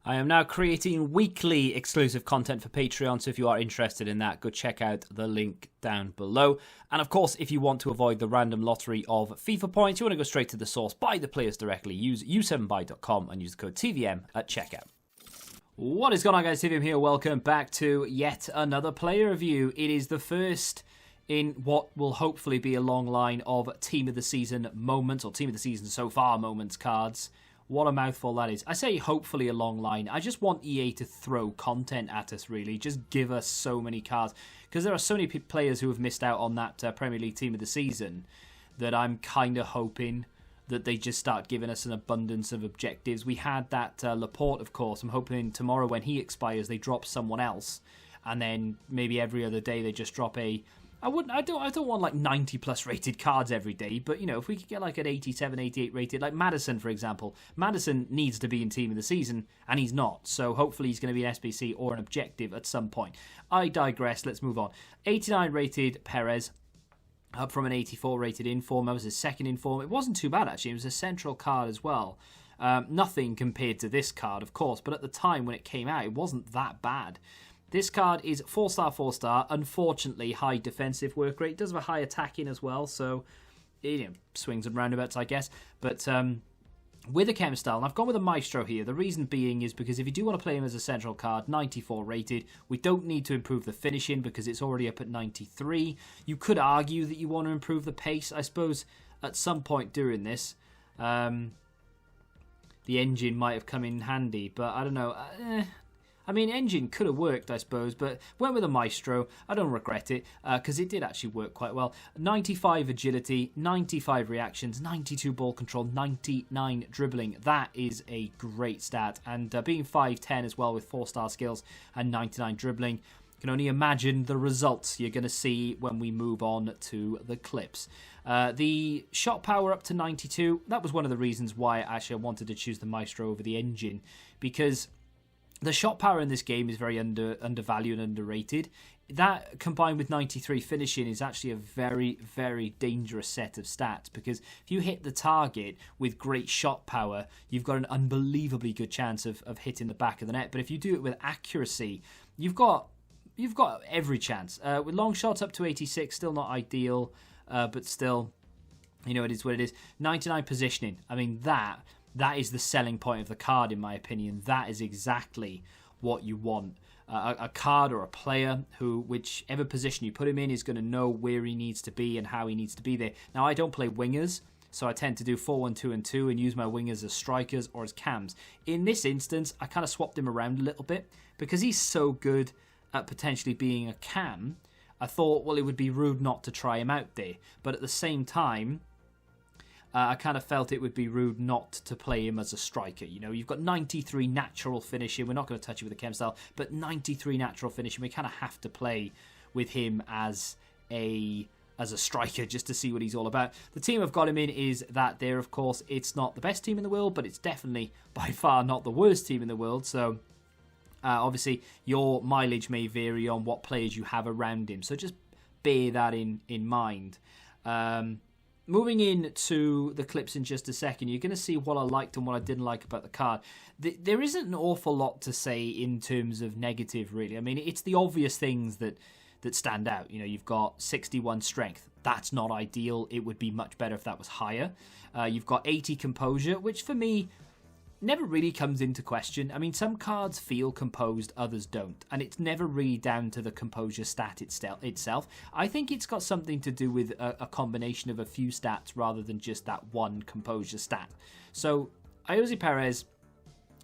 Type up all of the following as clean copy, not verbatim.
I am now creating weekly exclusive content for Patreon, so if you are interested in that, go check out the link down below. And of course, if you want to avoid the random lottery of FIFA points, you want to go straight to the source, buy the players directly, use u7buy.com and use the code TVM at checkout. What is going on, guys? TVM here. Welcome back to yet another player review. It is the first in what will hopefully be a long line of Team of the Season moments, or Team of the Season so far moments cards. What a mouthful that is. I say hopefully a long line. I just want EA to throw content at us, really. Just give us so many cards. Because there are so many players who have missed out on that Premier League Team of the Season that I'm kind of hoping that they just start giving us an abundance of objectives. We had that Laporte, of course. I'm hoping tomorrow when he expires, they drop someone else. And then maybe every other day they just drop a... I don't want like 90 plus rated cards every day, but you know, if we could get like an 87, 88 rated, like Maddison, for example. Maddison needs to be in Team of the Season, and he's not. So hopefully he's going to be an SBC or an objective at some point. I digress. Let's move on. 89 rated Perez, up from an 84 rated Inform. That was his second Inform. It wasn't too bad, actually. It was a central card as well. Nothing compared to this card, of course, but at the time when it came out, it wasn't that bad. This card is 4-star, 4-star. Unfortunately, high defensive work rate. It does have a high attacking as well, so swings and roundabouts, I guess. But with a chem style, and I've gone with a Maestro here. The reason being is because if you do want to play him as a central card, 94 rated, we don't need to improve the finishing because it's already up at 93. You could argue that you want to improve the pace. I suppose at some point during this, the engine might have come in handy, but I don't know. I mean, engine could have worked, I suppose, but went with a Maestro. I don't regret it, because it did actually work quite well. 95 agility, 95 reactions, 92 ball control, 99 dribbling. That is a great stat. And being 5'10 as well with 4-star skills and 99 dribbling, you can only imagine the results you're going to see when we move on to the clips. The shot power up to 92, that was one of the reasons why actually I wanted to choose the Maestro over the engine, because the shot power in this game is very undervalued and underrated. That, combined with 93 finishing, is actually a very, very dangerous set of stats, because if you hit the target with great shot power, you've got an unbelievably good chance of hitting the back of the net. But if you do it with accuracy, you've got every chance. With long shots up to 86, still not ideal, but still, you know, it is what it is. 99 positioning. I mean, that is the selling point of the card, in my opinion. That is exactly what you want. A card or a player who, whichever position you put him in, is going to know where he needs to be and how he needs to be there. Now, I don't play wingers, so I tend to do 4-1-2-2 and use my wingers as strikers or as cams. In this instance, I kind of swapped him around a little bit because he's so good at potentially being a cam. I thought, well, it would be rude not to try him out there. But at the same time, I kind of felt it would be rude not to play him as a striker. You know, you've got 93 natural finishing. We're not going to touch it with a chem style, but 93 natural finishing. We kind of have to play with him as a striker just to see what he's all about. The team I've got him in is that there, of course. It's not the best team in the world, but it's definitely by far not the worst team in the world. So obviously your mileage may vary on what players you have around him. So just bear that in mind. Moving into the clips in just a second, you're going to see what I liked and what I didn't like about the card. There isn't an awful lot to say in terms of negative, really. I mean, it's the obvious things that stand out. You know, you've got 61 strength. That's not ideal. It would be much better if that was higher. You've got 80 composure, which for me never really comes into question. I mean, some cards feel composed, others don't. And it's never really down to the composure stat itself. I think it's got something to do with a combination of a few stats rather than just that one composure stat. So, Ayoze Perez,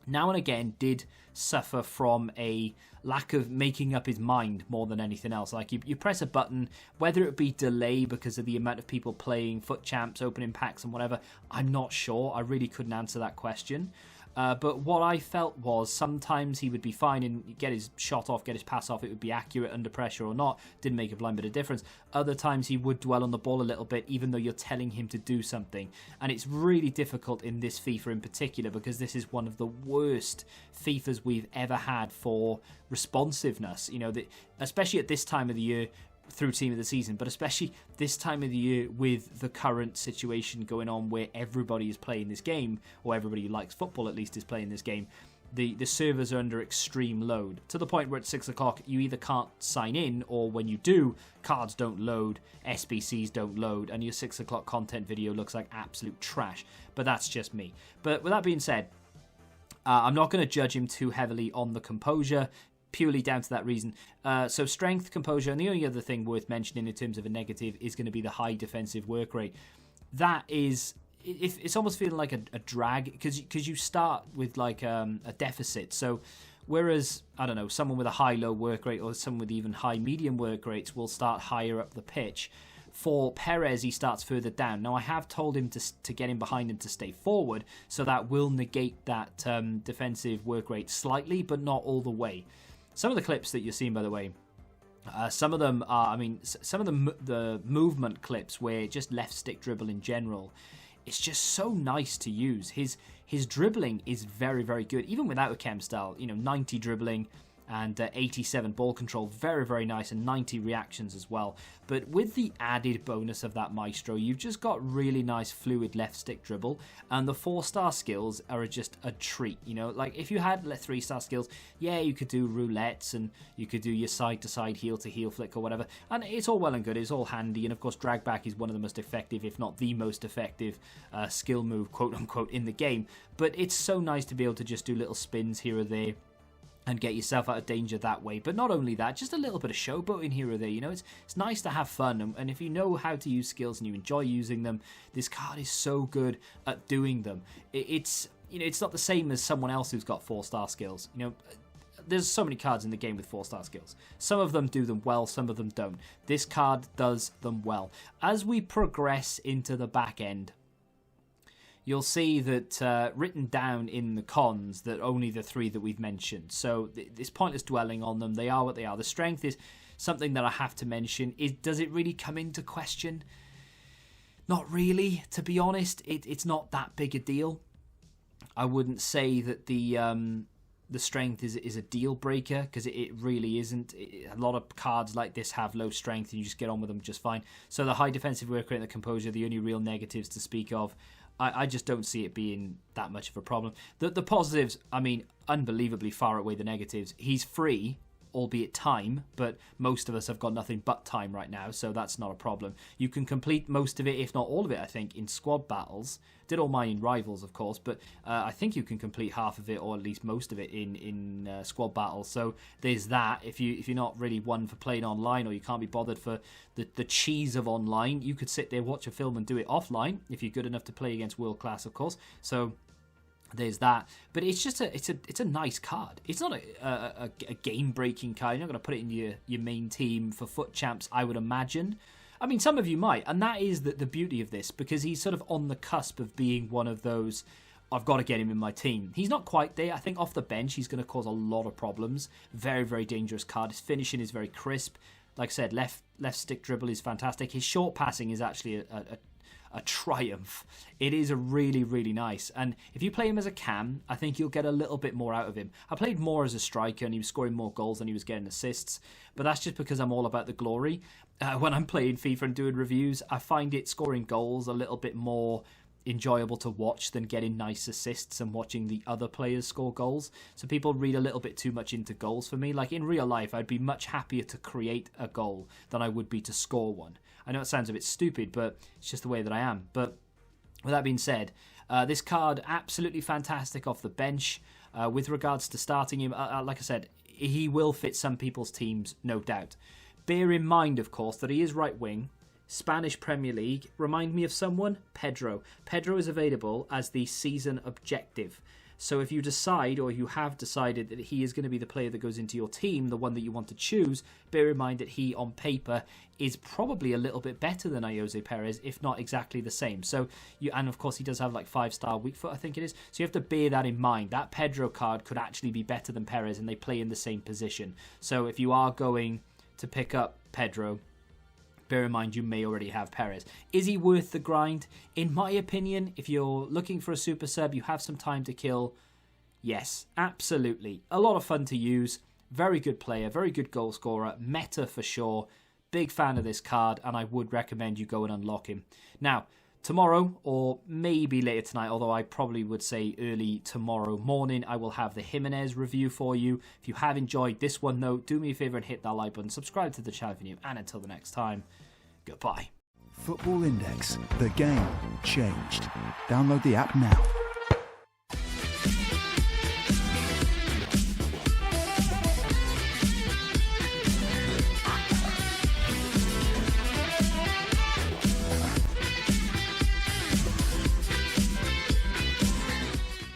now and again, did suffer from a lack of making up his mind more than anything else. Like, you press a button, whether it be delay because of the amount of people playing FUT Champs, opening packs and whatever, I'm not sure. I really couldn't answer that question. But what I felt was sometimes he would be fine and get his shot off, get his pass off. It would be accurate under pressure or not. Didn't make a blind bit of difference. Other times he would dwell on the ball a little bit, even though you're telling him to do something. And it's really difficult in this FIFA in particular because this is one of the worst FIFAs we've ever had for responsiveness. You know, especially at this time of the year, through Team of the Season, but especially this time of the year with the current situation going on where everybody is playing this game, or everybody who likes football at least is playing this game. the servers are under extreme load, to the point where at 6 o'clock you either can't sign in, or when you do, cards don't load, SBCs don't load, and your 6 o'clock content video looks like absolute trash. But that's just me. But with that being said, I'm not going to judge him too heavily on the composure, purely down to that reason. So strength, composure, and the only other thing worth mentioning in terms of a negative is going to be the high defensive work rate. That is... it's almost feeling like a drag, because you start with like a deficit. So whereas, I don't know, someone with a high-low work rate or someone with even high-medium work rates will start higher up the pitch. For Perez, he starts further down. Now, I have told him to get in behind and to stay forward, so that will negate that defensive work rate slightly, but not all the way. Some of the clips that you're seeing, by the way, some of them are, some of the movement clips where just left stick dribble in general, it's just so nice to use. His dribbling is very, very good, even without a chem style. 90 dribbling and 87 ball control, very, very nice, and 90 reactions as well. But with the added bonus of that maestro, you've just got really nice fluid left stick dribble, and the 4-star skills are just a treat. Like if you had 3-star skills, yeah, you could do roulettes and you could do your side to side, heel to heel flick or whatever, and it's all well and good, it's all handy. And of course, drag back is one of the most effective, if not the most effective skill move, quote unquote, in the game. But it's so nice to be able to just do little spins here or there and get yourself out of danger that way. But not only that, just a little bit of showboating here or there. It's nice to have fun, and if you know how to use skills and you enjoy using them, this card is so good at doing them. It's not the same as someone else who's got 4-star skills. There's so many cards in the game with 4-star skills. Some of them do them well, some of them don't. This card does them well. As we progress into the back end, you'll see that written down in the cons that only the 3 that we've mentioned. So it's pointless dwelling on them. They are what they are. The strength is something that I have to mention. Does it really come into question? Not really, to be honest. It's not that big a deal. I wouldn't say that the strength is a deal breaker, because it really isn't. A lot of cards like this have low strength and you just get on with them just fine. So the high defensive work rate and the composure are the only real negatives to speak of. I just don't see it being that much of a problem. The positives, unbelievably far outweigh the negatives. He's free, albeit time, but most of us have got nothing but time right now, so that's not a problem. You can complete most of it, if not all of it, I think, in squad battles. Did all mine in rivals, of course, but I think you can complete half of it, or at least most of it, in squad battles. So there's that. If you're not really one for playing online, or you can't be bothered for the cheese of online, you could sit there, watch a film, and do it offline if you're good enough to play against world class, of course. So there's that. But it's just it's a nice card. It's not a game breaking card. You're not going to put it in your main team for FUT champs, I would imagine. Some of you might, and that is the beauty of this, because he's sort of on the cusp of being one of those, I've got to get him in my team. He's not quite there. I think off the bench he's going to cause a lot of problems. Very, very dangerous card. His finishing is very crisp. Like I said, left stick dribble is fantastic. His short passing is actually a triumph. It is a really, really nice. And if you play him as a cam, I think you'll get a little bit more out of him. I played more as a striker and he was scoring more goals than he was getting assists, but that's just because I'm all about the glory. When I'm playing FIFA and doing reviews, I find it scoring goals a little bit more enjoyable to watch than getting nice assists and watching the other players score goals. So people read a little bit too much into goals for me. Like in real life, I'd be much happier to create a goal than I would be to score one. I know it sounds a bit stupid, but it's just the way that I am. But with that being said, this card, absolutely fantastic off the bench. With regards to starting him, like I said, he will fit some people's teams, no doubt. Bear in mind, of course, that he is right wing. Spanish Premier League. Remind me of someone? Pedro. Pedro is available as the season objective. So if you decide, or you have decided, that he is going to be the player that goes into your team, the one that you want to choose, bear in mind that he, on paper, is probably a little bit better than Ayoze Perez, if not exactly the same. So and of course he does have like 5-star weak foot, I think it is. So you have to bear that in mind. That Pedro card could actually be better than Perez, and they play in the same position. So if you are going to pick up Pedro, bear in mind you may already have Perez. Is he worth the grind? In my opinion, if you're looking for a super sub, you have some time to kill, yes, absolutely. A lot of fun to use, very good player, very good goal scorer, meta for sure. Big fan of this card, and I would recommend you go and unlock him. Now, tomorrow, or maybe later tonight, although I probably would say early tomorrow morning, I will have the Jimenez review for you. If you have enjoyed this one, though, do me a favour and hit that like button, subscribe to the channel if you're new, and until the next time, goodbye. Football Index. The game changed. Download the app now.